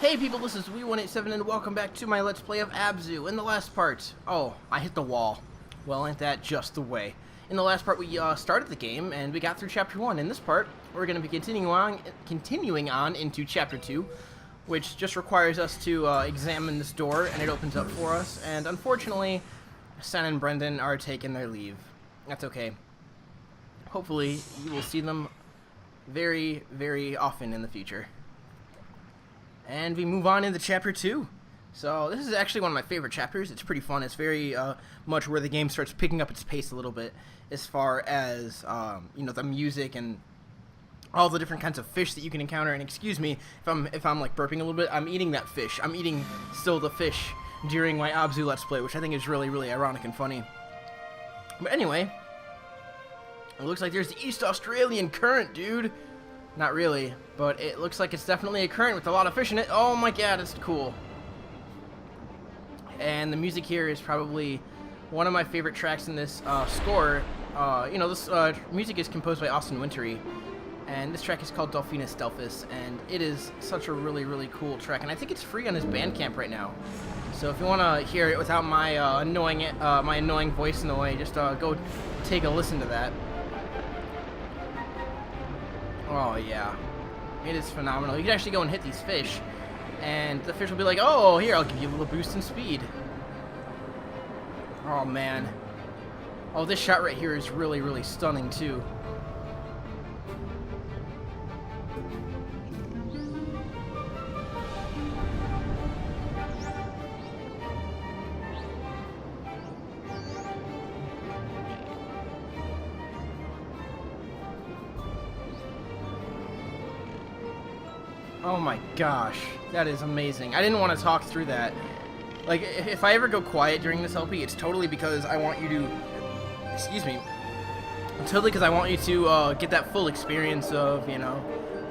Hey people, this is We187 and welcome back to my Let's Play of ABZÜ. In the last part... Oh, I hit the wall. Well, ain't that just the way. In the last part, we started the game and we got through Chapter 1. In this part, we're going to be continuing on into Chapter 2, which just requires us to examine this door, and it opens up for us. And unfortunately, Sen and Brendan are taking their leave. That's okay. Hopefully, you will see them very, very often in the future. And we move on into Chapter 2. So this is actually one of my favorite chapters. It's pretty fun. It's very much where the game starts picking up its pace a little bit as far as, you know, the music and all the different kinds of fish that you can encounter. And excuse me if I'm like burping a little bit. I'm eating that fish. I'm eating still the fish during my ABZÜ Let's Play, which I think is really, really ironic and funny. But anyway, it looks like there's the East Australian current, dude. Not really, but it looks like it's definitely a current with a lot of fish in it. Oh my god, it's cool. And the music here is probably one of my favorite tracks in this score. You know, this music is composed by Austin Wintory, and this track is called Delphinus Delphus, and it is such a really, really cool track. And I think it's free on his Bandcamp right now. So if you want to hear it without my annoying voice in the way, just go take a listen to that. Oh yeah, it is phenomenal. You can actually go and hit these fish, and the fish will be like, oh, here, I'll give you a little boost in speed. Oh man. Oh, this shot right here is really, really stunning too. Oh my gosh, that is amazing. I didn't want to talk through that. Like, if I ever go quiet during this LP, it's totally because I want you to... Excuse me. Totally because I want you to get that full experience of, you know,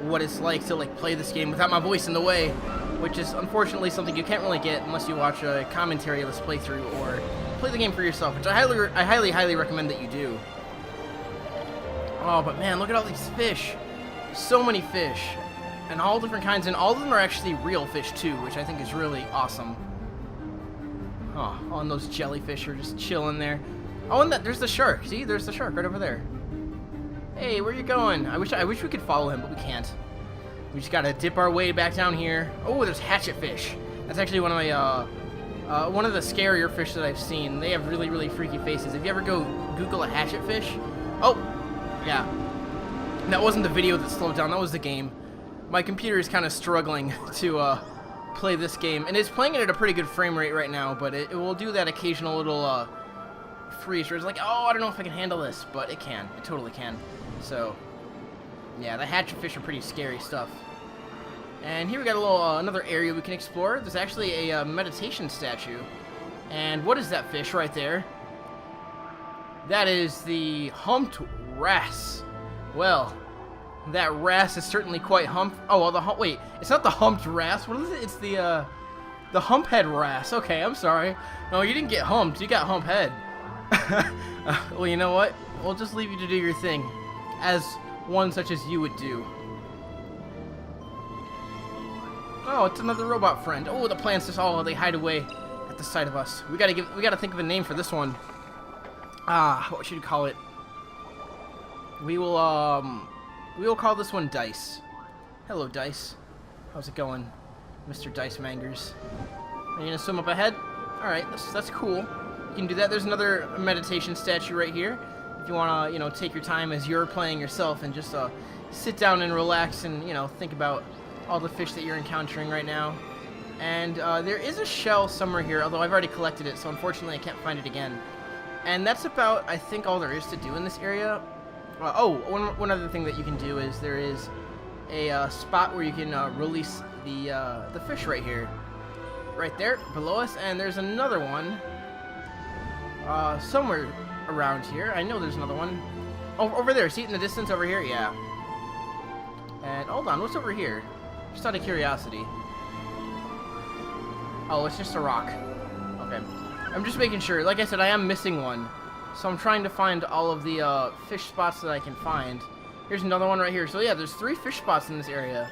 what it's like to, like, play this game without my voice in the way, which is unfortunately something you can't really get unless you watch a commentary of this playthrough or play the game for yourself, which I highly recommend that you do. Oh, but man, look at all these fish. So many fish. And all different kinds, and all of them are actually real fish too, which I think is really awesome. Oh, and those jellyfish are just chilling there. Oh, and there's the shark. See, there's the shark right over there. Hey, where you going? I wish we could follow him, but we can't. We just gotta dip our way back down here. Oh, there's hatchet fish. That's actually one of my one of the scarier fish that I've seen. They have really, really freaky faces. If you ever go Google a hatchet fish, oh, yeah, that wasn't the video that slowed down. That was the game. My computer is kind of struggling to play this game, and it's playing it at a pretty good frame rate right now, but it will do that occasional little freeze where it's like, oh, I don't know if I can handle this, but it can. It totally can. So, yeah, the hatchetfish are pretty scary stuff. And here we got a little another area we can explore. There's actually a meditation statue. And what is that fish right there? That is the humped wrasse. Well, that wrasse is certainly quite humped. Oh, well, wait, it's not the humped wrasse. What is it? It's the humphead wrasse. Okay, I'm sorry. No, you didn't get humped. You got hump head. Well, you know what? We'll just leave you to do your thing, as one such as you would do. Oh, it's another robot friend. Oh, the plants just they hide away at the sight of us. We gotta think of a name for this one. What should we call it? We will call this one Dice. Hello, Dice. How's it going, Mr. Dice Mangers? Are you gonna swim up ahead? Alright, that's cool. You can do that. There's another meditation statue right here. If you wanna, you know, take your time as you're playing yourself and just sit down and relax and, you know, think about all the fish that you're encountering right now. And there is a shell somewhere here, although I've already collected it, so unfortunately I can't find it again. And that's about, I think, all there is to do in this area. One other thing that you can do is there is a spot where you can release the fish right here. Right there, below us, and there's another one somewhere around here. I know there's another one. Oh, over there, see it in the distance over here? Yeah. And hold on, what's over here? Just out of curiosity. Oh, it's just a rock. Okay. I'm just making sure. Like I said, I am missing one. So I'm trying to find all of the fish spots that I can find. Here's another one right here. So yeah, there's 3 fish spots in this area.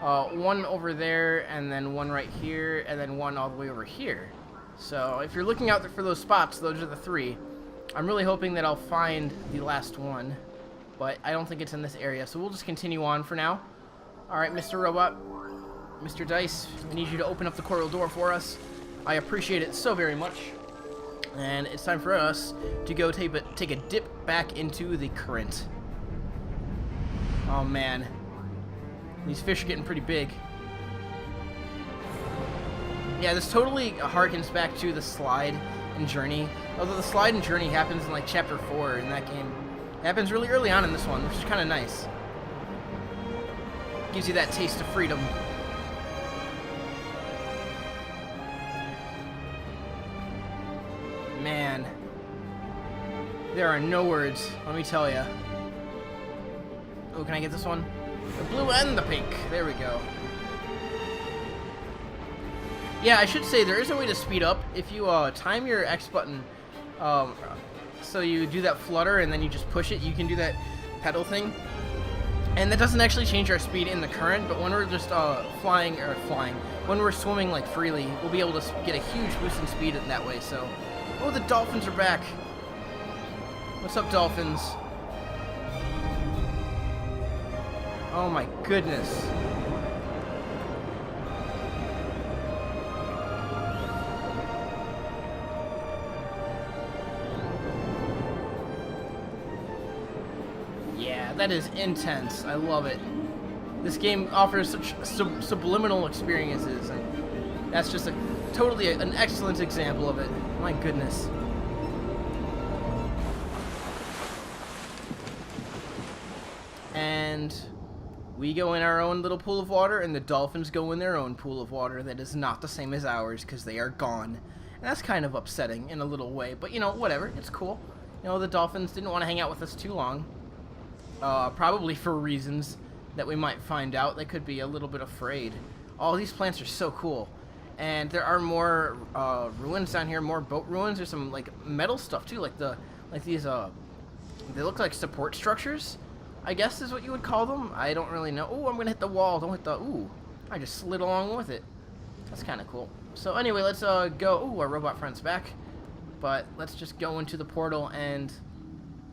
One over there, and then one right here, and then one all the way over here. So if you're looking out there for those spots, those are the 3. I'm really hoping that I'll find the last one, but I don't think it's in this area, so we'll just continue on for now. Alright, Mr. Robot, Mr. Dice, I need you to open up the corridor door for us. I appreciate it so very much. And it's time for us to go take a dip back into the current. Oh man, these fish are getting pretty big. Yeah, this totally harkens back to the slide and journey. Although the slide and journey happens in like chapter 4 in that game. It happens really early on in this one, which is kind of nice. Gives you that taste of freedom. Man, there are no words, let me tell you. Oh, can I get this one? The blue and the pink. There we go. Yeah, I should say there is a way to speed up. If you time your X button, so you do that flutter and then you just push it, you can do that pedal thing. And that doesn't actually change our speed in the current, but when we're just flying, when we're swimming like freely, we'll be able to get a huge boost in speed in that way. So, oh, the dolphins are back. What's up, dolphins? Oh my goodness. Yeah, that is intense. I love it. This game offers such subliminal experiences, and that's just totally an excellent example of it. My goodness. And we go in our own little pool of water, and the dolphins go in their own pool of water that is not the same as ours because they are gone. And that's kind of upsetting in a little way, but you know, whatever, it's cool. You know, the dolphins didn't want to hang out with us too long. Probably for reasons that we might find out. They could be a little bit afraid. All these plants are so cool. And there are more ruins down here, more boat ruins. There's some like metal stuff too, like these they look like support structures, I guess is what you would call them. I don't really know. Oh, I'm gonna hit the wall. Don't hit the. Ooh, I just slid along with it. That's kind of cool. So anyway, let's go. Ooh, our robot friend's back. But let's just go into the portal and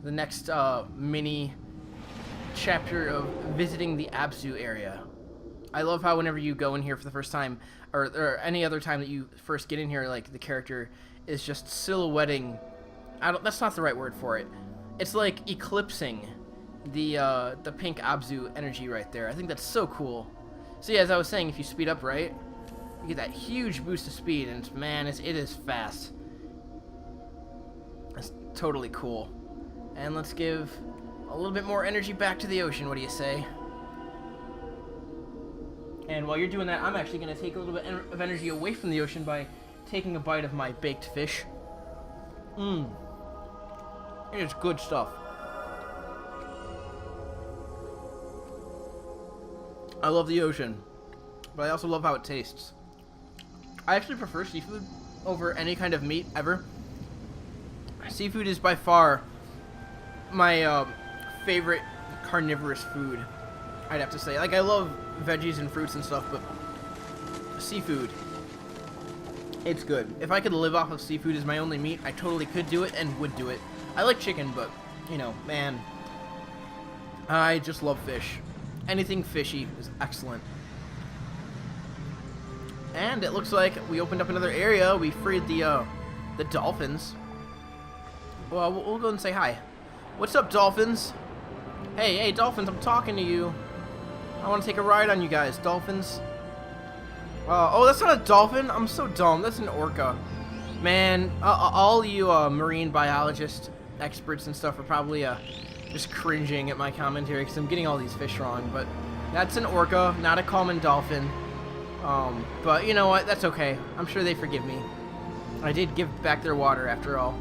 the next mini chapter of visiting the ABZû area. I love how whenever you go in here for the first time, or any other time that you first get in here, like the character is just silhouetting. That's not the right word for it. It's like eclipsing the pink ABZû energy right there. I think that's so cool. So yeah, as I was saying, if you speed up right, you get that huge boost of speed, and man, it is fast. That's totally cool. And let's give a little bit more energy back to the ocean. What do you say? And while you're doing that, I'm actually going to take a little bit of energy away from the ocean by taking a bite of my baked fish. Mmm. It's good stuff. I love the ocean, but I also love how it tastes. I actually prefer seafood over any kind of meat ever. Seafood is by far my favorite carnivorous food, I'd have to say. Like, I love veggies and fruits and stuff, but seafood, it's good. If I could live off of seafood as my only meat, I totally could do it and would do it. I like chicken, but, you know, man, I just love fish. Anything fishy is excellent. And it looks like we opened up another area. We freed the dolphins. Well, we'll go and say hi. What's up, dolphins? Hey, dolphins, I'm talking to you. I want to take a ride on you guys, dolphins. Oh, that's not a dolphin? I'm so dumb. That's an orca. Man, all you marine biologist experts and stuff are probably just cringing at my commentary because I'm getting all these fish wrong. But that's an orca, not a common dolphin. But you know what? That's okay. I'm sure they forgive me. I did give back their water after all.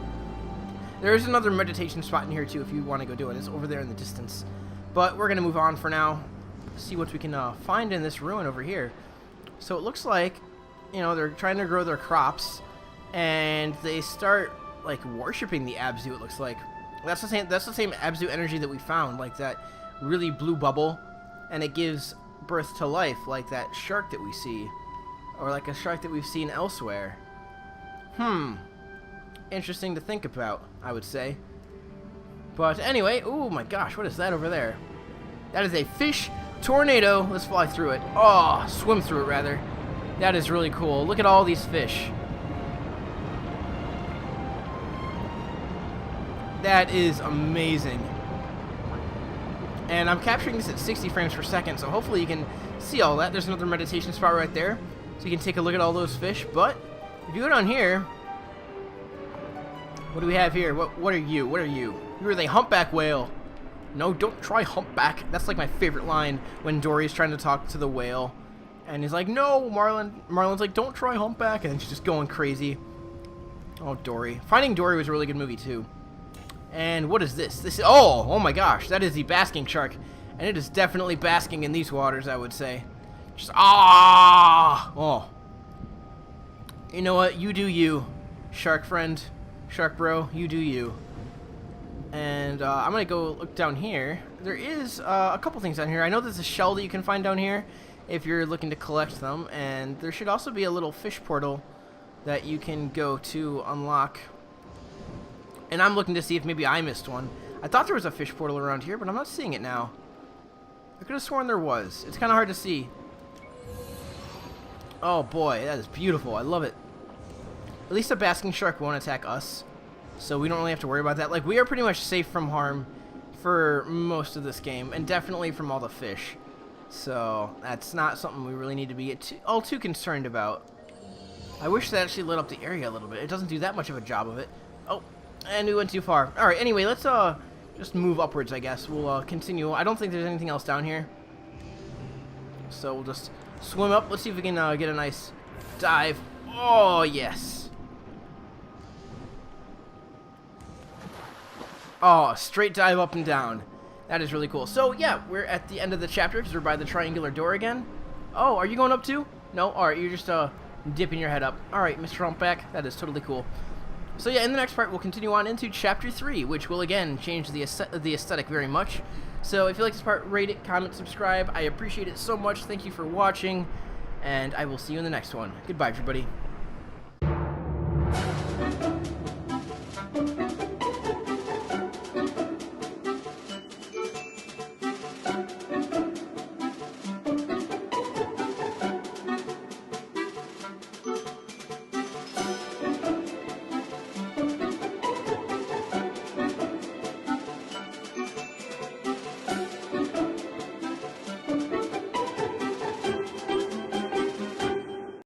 There is another meditation spot in here too if you want to go do it. It's over there in the distance. But we're going to move on for now. See what we can find in this ruin over here. So it looks like, you know, they're trying to grow their crops. And they start, like, worshipping the ABZû, it looks like. That's the same ABZû energy that we found. Like that really blue bubble. And it gives birth to life like that shark that we see. Or like a shark that we've seen elsewhere. Interesting to think about, I would say. But anyway, oh my gosh, what is that over there? That is a fish tornado. Let's fly through it. Oh, swim through it rather. That is really cool. Look at all these fish. That is amazing. And I'm capturing this at 60 frames per second, so hopefully you can see all that. There's another meditation spot right there, so you can take a look at all those fish. But if you go down here, what do we have here? What are you? What are you? You're the humpback whale. No, don't try humpback. That's like my favorite line when Dory's trying to talk to the whale. And he's like, no, Marlin. Marlin's like, don't try humpback. And then she's just going crazy. Oh, Dory. Finding Dory was a really good movie, too. And what is this? This is, oh my gosh. That is the basking shark. And it is definitely basking in these waters, I would say. Just, oh. You know what? You do you, shark friend. Shark bro, you do you. And I'm going to go look down here. There is a couple things down here. I know there's a shell that you can find down here if you're looking to collect them. And there should also be a little fish portal that you can go to unlock. And I'm looking to see if maybe I missed one. I thought there was a fish portal around here, but I'm not seeing it now. I could have sworn there was. It's kind of hard to see. Oh boy, that is beautiful. I love it. At least a basking shark won't attack us, so we don't really have to worry about that. Like, we are pretty much safe from harm for most of this game, and definitely from all the fish. So that's not something we really need to be all too concerned about. I wish that actually lit up the area a little bit. It doesn't do that much of a job of it. Oh, and we went too far. All right, anyway, let's just move upwards, I guess. We'll continue. I don't think there's anything else down here, so we'll just swim up. Let's see if we can get a nice dive. Oh, yes. Oh, straight dive up and down. That is really cool. So, yeah, we're at the end of the chapter because we're by the triangular door again. Oh, are you going up too? No? Alright, you're just dipping your head up. Alright, Mr. Humpback. That is totally cool. So, yeah, in the next part, we'll continue on into Chapter 3, which will, again, change the aesthetic very much. So, if you like this part, rate it, comment, subscribe. I appreciate it so much. Thank you for watching, and I will see you in the next one. Goodbye, everybody.